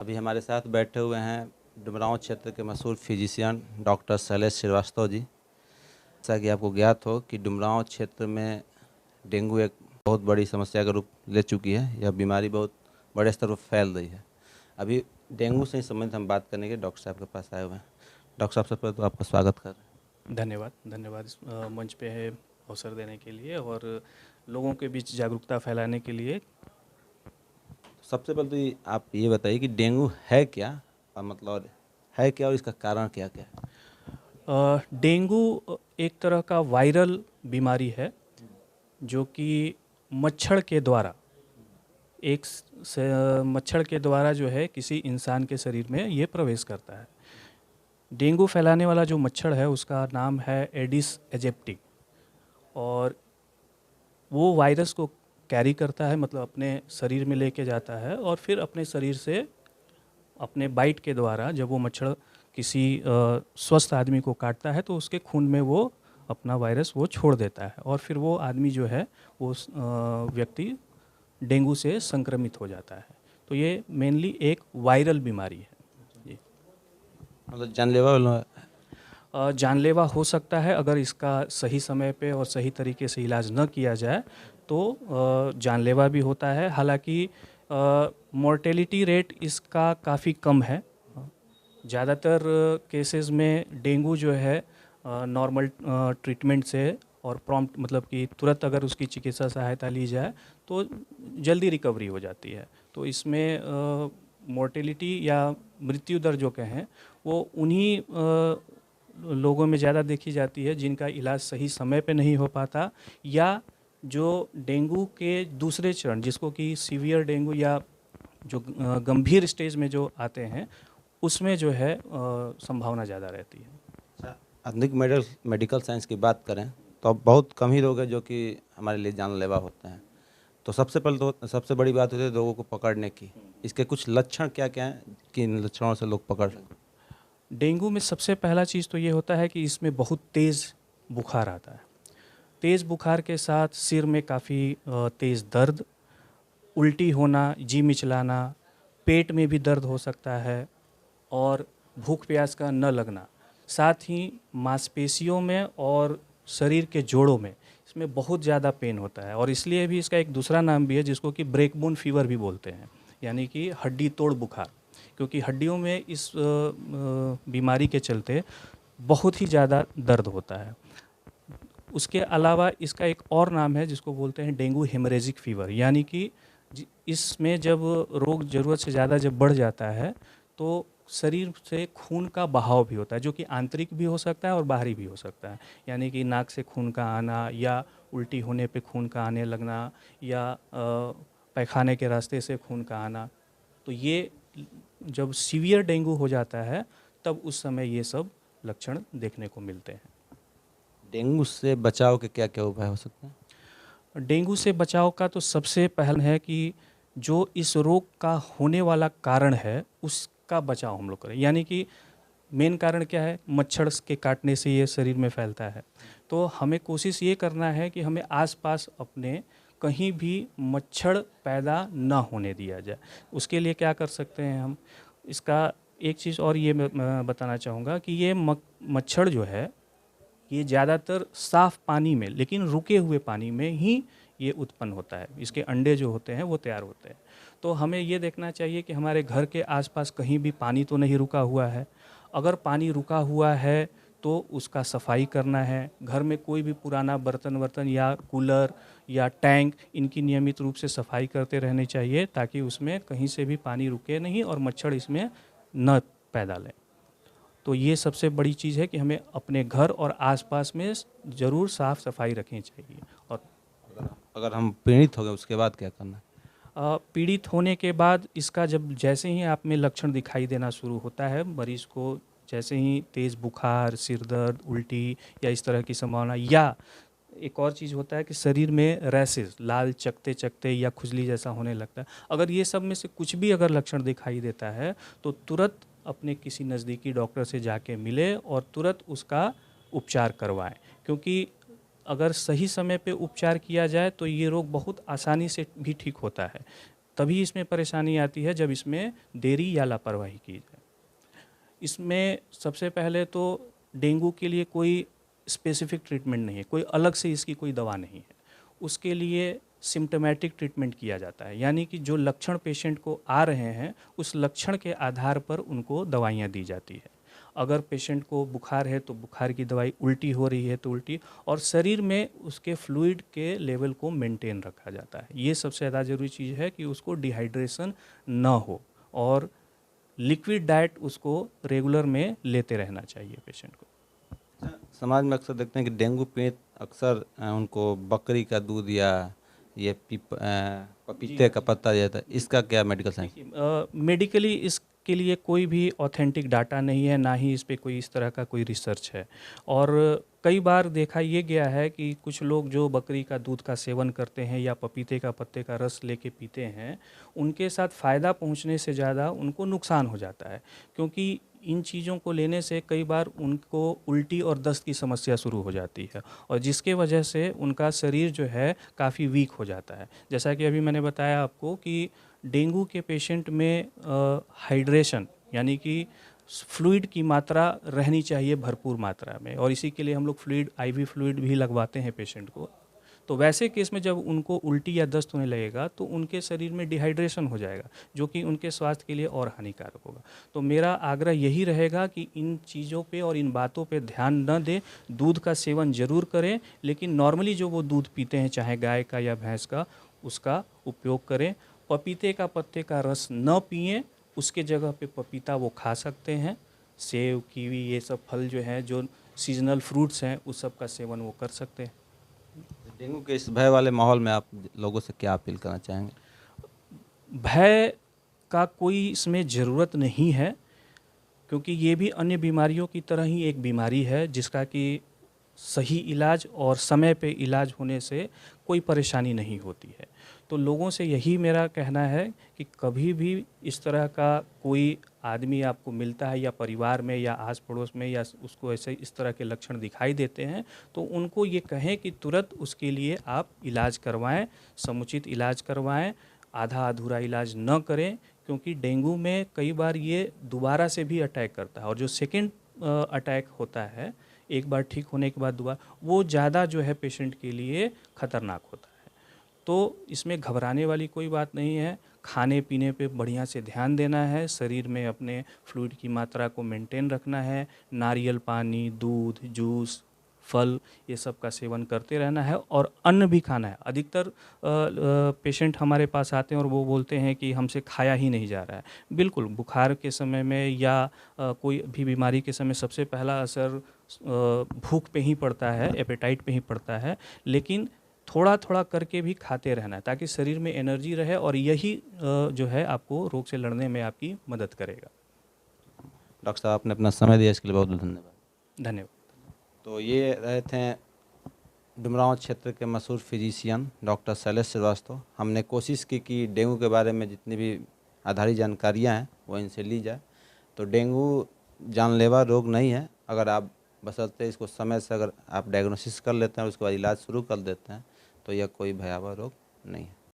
अभी हमारे साथ बैठे हुए हैं डुमरांव क्षेत्र के मशहूर फिजिशियन डॉक्टर शैलेश श्रीवास्तव जी। जैसा कि आपको ज्ञात हो कि डुमरांव क्षेत्र में डेंगू एक बहुत बड़ी समस्या का रूप ले चुकी है। यह बीमारी बहुत बड़े स्तर पर फैल रही है। अभी डेंगू से ही संबंधित हम बात करने के डॉक्टर साहब के पास आए हुए हैं। डॉक्टर साहब, सबसे पहले तो आपका स्वागत कर रहे हैं। धन्यवाद धन्यवाद इस मंच पे है अवसर देने के लिए और लोगों के बीच जागरूकता फैलाने के लिए। सबसे पहले तो आप ये बताइए कि डेंगू है क्या, और मतलब है क्या और इसका कारण क्या क्या है। डेंगू एक तरह का वायरल बीमारी है जो कि मच्छर के द्वारा मच्छर के द्वारा जो है किसी इंसान के शरीर में ये प्रवेश करता है। डेंगू फैलाने वाला जो मच्छर है उसका नाम है एडिस एजिप्टी और वो वायरस को कैरी करता है, मतलब अपने शरीर में लेके जाता है और फिर अपने शरीर से अपने बाइट के द्वारा जब वो मच्छर किसी स्वस्थ आदमी को काटता है तो उसके खून में वो अपना वायरस वो छोड़ देता है और फिर वो आदमी जो है वो व्यक्ति डेंगू से संक्रमित हो जाता है। तो ये मेनली एक वायरल बीमारी है जी। मतलब जानलेवा जानलेवा हो सकता है अगर इसका सही समय पे और सही तरीके से इलाज न किया जाए तो जानलेवा भी होता है। हालांकि मोर्टेलिटी रेट इसका काफ़ी कम है। ज़्यादातर केसेस में डेंगू जो है नॉर्मल ट्रीटमेंट से और प्रॉम्प्ट, मतलब कि तुरंत अगर उसकी चिकित्सा सहायता ली जाए तो जल्दी रिकवरी हो जाती है। तो इसमें मोर्टेलिटी या मृत्यु दर जो कहें वो उन्हीं लोगों में ज़्यादा देखी जाती है जिनका इलाज सही समय पे नहीं हो पाता, या जो डेंगू के दूसरे चरण जिसको कि सीवियर डेंगू या जो गंभीर स्टेज में जो आते हैं उसमें जो है संभावना ज़्यादा रहती है। अच्छा, आधुनिक मेडिकल साइंस की बात करें तो अब बहुत कम ही लोग हैं जो कि हमारे लिए जानलेवा होते हैं। तो सबसे पहले तो सबसे बड़ी बात होती है लोगों को पकड़ने की। इसके कुछ लक्षण क्या क्या हैं कि इन लक्षणों से लोग पकड़ लें। डेंगू में सबसे पहला चीज़ तो ये होता है कि इसमें बहुत तेज़ बुखार आता है। तेज़ बुखार के साथ सिर में काफ़ी तेज़ दर्द, उल्टी होना, जी मिचलाना, पेट में भी दर्द हो सकता है और भूख प्यास का न लगना। साथ ही मांसपेशियों में और शरीर के जोड़ों में इसमें बहुत ज़्यादा पेन होता है और इसलिए भी इसका एक दूसरा नाम भी है जिसको कि ब्रेकबोन फीवर भी बोलते हैं, यानी कि हड्डी तोड़ बुखार। क्योंकि हड्डियों में इस बीमारी के चलते बहुत ही ज़्यादा दर्द होता है। उसके अलावा इसका एक और नाम है जिसको बोलते हैं डेंगू हेमरेजिक फीवर, यानी कि इसमें जब रोग ज़रूरत से ज़्यादा जब बढ़ जाता है तो शरीर से खून का बहाव भी होता है, जो कि आंतरिक भी हो सकता है और बाहरी भी हो सकता है। यानी कि नाक से खून का आना या उल्टी होने पे खून का आने लगना या पैखाने के रास्ते से खून का आना। तो ये जब सीवियर डेंगू हो जाता है तब उस समय ये सब लक्षण देखने को मिलते हैं। डेंगू से बचाव के क्या क्या उपाय हो सकते हैं। डेंगू से बचाव का तो सबसे पहल है कि जो इस रोग का होने वाला कारण है उसका बचाव हम लोग करें। यानी कि मेन कारण क्या है, मच्छर के काटने से ये शरीर में फैलता है। तो हमें कोशिश ये करना है कि हमें आसपास अपने कहीं भी मच्छर पैदा ना होने दिया जाए। उसके लिए क्या कर सकते हैं हम, इसका एक चीज़ और ये मैं बताना चाहूँगा कि ये मच्छर जो है ये ज़्यादातर साफ़ पानी में, लेकिन रुके हुए पानी में ही ये उत्पन्न होता है। इसके अंडे जो होते हैं वो तैयार होते हैं। तो हमें ये देखना चाहिए कि हमारे घर के आसपास कहीं भी पानी तो नहीं रुका हुआ है। अगर पानी रुका हुआ है तो उसका सफाई करना है। घर में कोई भी पुराना बर्तन या कूलर या टैंक, इनकी नियमित रूप से सफाई करते रहनी चाहिए ताकि उसमें कहीं से भी पानी रुके नहीं और मच्छर इसमें न पैदा लें। तो ये सबसे बड़ी चीज़ है कि हमें अपने घर और आसपास में ज़रूर साफ़ सफाई रखनी चाहिए। और अगर हम पीड़ित हो गए उसके बाद क्या करना है। पीड़ित होने के बाद इसका जब जैसे ही आप में लक्षण दिखाई देना शुरू होता है, मरीज़ को जैसे ही तेज़ बुखार, सिर दर्द, उल्टी या इस तरह की संभावना, या एक और चीज़ होता है कि शरीर में रैसेस, लाल चकते चकते या खुजली जैसा होने लगता है। अगर ये सब में से कुछ भी अगर लक्षण दिखाई देता है तो तुरंत अपने किसी नज़दीकी डॉक्टर से जाके मिले और तुरंत उसका उपचार करवाएं। क्योंकि अगर सही समय पे उपचार किया जाए तो ये रोग बहुत आसानी से भी ठीक होता है। तभी इसमें परेशानी आती है जब इसमें देरी या लापरवाही की जाए। इसमें सबसे पहले तो डेंगू के लिए कोई स्पेसिफिक ट्रीटमेंट नहीं है, कोई अलग से इसकी कोई दवा नहीं है। उसके लिए सिम्टोमेटिक ट्रीटमेंट किया जाता है, यानी कि जो लक्षण पेशेंट को आ रहे हैं उस लक्षण के आधार पर उनको दवाइयाँ दी जाती है। अगर पेशेंट को बुखार है तो बुखार की दवाई, उल्टी हो रही है तो उल्टी, और शरीर में उसके फ्लूइड के लेवल को मेंटेन रखा जाता है। ये सबसे ज़्यादा ज़रूरी चीज़ है कि उसको डिहाइड्रेशन न हो, और लिक्विड डाइट उसको रेगुलर में लेते रहना चाहिए पेशेंट को। समाज में अक्सर देखते हैं कि डेंगू पीड़ित अक्सर उनको बकरी का दूध या ये पपीते का पत्ता दिया जाता है, इसका क्या मेडिकल साइंस? मेडिकली इसके लिए कोई भी ऑथेंटिक डाटा नहीं है, ना ही इस पे कोई इस तरह का कोई रिसर्च है। और कई बार देखा ये गया है कि कुछ लोग जो बकरी का दूध का सेवन करते हैं या पपीते का पत्ते का रस लेके पीते हैं, उनके साथ फ़ायदा पहुंचने से ज़्यादा उनको नुकसान हो जाता है, क्योंकि इन चीज़ों को लेने से कई बार उनको उल्टी और दस्त की समस्या शुरू हो जाती है, और जिसके वजह से उनका शरीर जो है काफ़ी वीक हो जाता है। जैसा कि अभी मैंने बताया आपको कि डेंगू के पेशेंट में हाइड्रेशन यानी कि फ्लूइड की मात्रा रहनी चाहिए भरपूर मात्रा में, और इसी के लिए हम लोग फ्लूइड, आईवी फ्लूइड भी लगवाते हैं पेशेंट को। तो वैसे केस में जब उनको उल्टी या दस्त होने लगेगा तो उनके शरीर में डिहाइड्रेशन हो जाएगा, जो कि उनके स्वास्थ्य के लिए और हानिकारक होगा। तो मेरा आग्रह यही रहेगा कि इन चीज़ों पे और इन बातों पे ध्यान न दें, दूध का सेवन ज़रूर करें, लेकिन नॉर्मली जो वो दूध पीते हैं, चाहे गाय का या भैंस का, उसका उपयोग करें। पपीते का पत्ते का रस न पिएं, उसके जगह पे पपीता वो खा सकते हैं। सेब, कीवी, ये सब फल जो हैं, जो सीजनल फ्रूट्स हैं, उस सब का सेवन वो कर सकते हैं। डेंगू के इस भय वाले माहौल में आप लोगों से क्या अपील करना चाहेंगे? भय का कोई इसमें ज़रूरत नहीं है, क्योंकि ये भी अन्य बीमारियों की तरह ही एक बीमारी है जिसका कि सही इलाज और समय पे इलाज होने से कोई परेशानी नहीं होती है। तो लोगों से यही मेरा कहना है कि कभी भी इस तरह का कोई आदमी आपको मिलता है, या परिवार में या आस पड़ोस में, या उसको ऐसे इस तरह के लक्षण दिखाई देते हैं, तो उनको ये कहें कि तुरंत उसके लिए आप इलाज करवाएं, समुचित इलाज करवाएं, आधा अधूरा इलाज न करें, क्योंकि डेंगू में कई बार ये दोबारा से भी अटैक करता है, और जो सेकेंड अटैक होता है एक बार ठीक होने के बाद दोबारा, वो ज़्यादा जो है पेशेंट के लिए ख़तरनाक होता है। तो इसमें घबराने वाली कोई बात नहीं है। खाने पीने पे बढ़िया से ध्यान देना है, शरीर में अपने फ्लूइड की मात्रा को मेंटेन रखना है, नारियल पानी, दूध, जूस, फल, ये सब का सेवन करते रहना है, और अन्न भी खाना है। अधिकतर पेशेंट हमारे पास आते हैं और वो बोलते हैं कि हमसे खाया ही नहीं जा रहा है। बिल्कुल, बुखार के समय में या कोई भी बीमारी के समय सबसे पहला असर भूख पे ही पड़ता है, एपेटाइट पे ही पड़ता है, लेकिन थोड़ा थोड़ा करके भी खाते रहना है ताकि शरीर में एनर्जी रहे, और यही जो है आपको रोग से लड़ने में आपकी मदद करेगा। डॉक्टर साहब, आपने अपना समय दिया, इसके लिए बहुत बहुत धन्यवाद। धन्यवाद। तो ये रहे थे डुमरांव क्षेत्र के मशहूर फिजिशियन डॉक्टर शैलेश श्रीवास्तव। हमने कोशिश की कि डेंगू के बारे में जितनी भी आधारित जानकारियाँ हैं वो इनसे ली जाए। तो डेंगू जानलेवा रोग नहीं है, अगर आप बशर्ते इसको समय से अगर आप डायग्नोसिस कर लेते हैं और उसके बाद इलाज शुरू कर देते हैं तो यह कोई भयावह रोग नहीं है।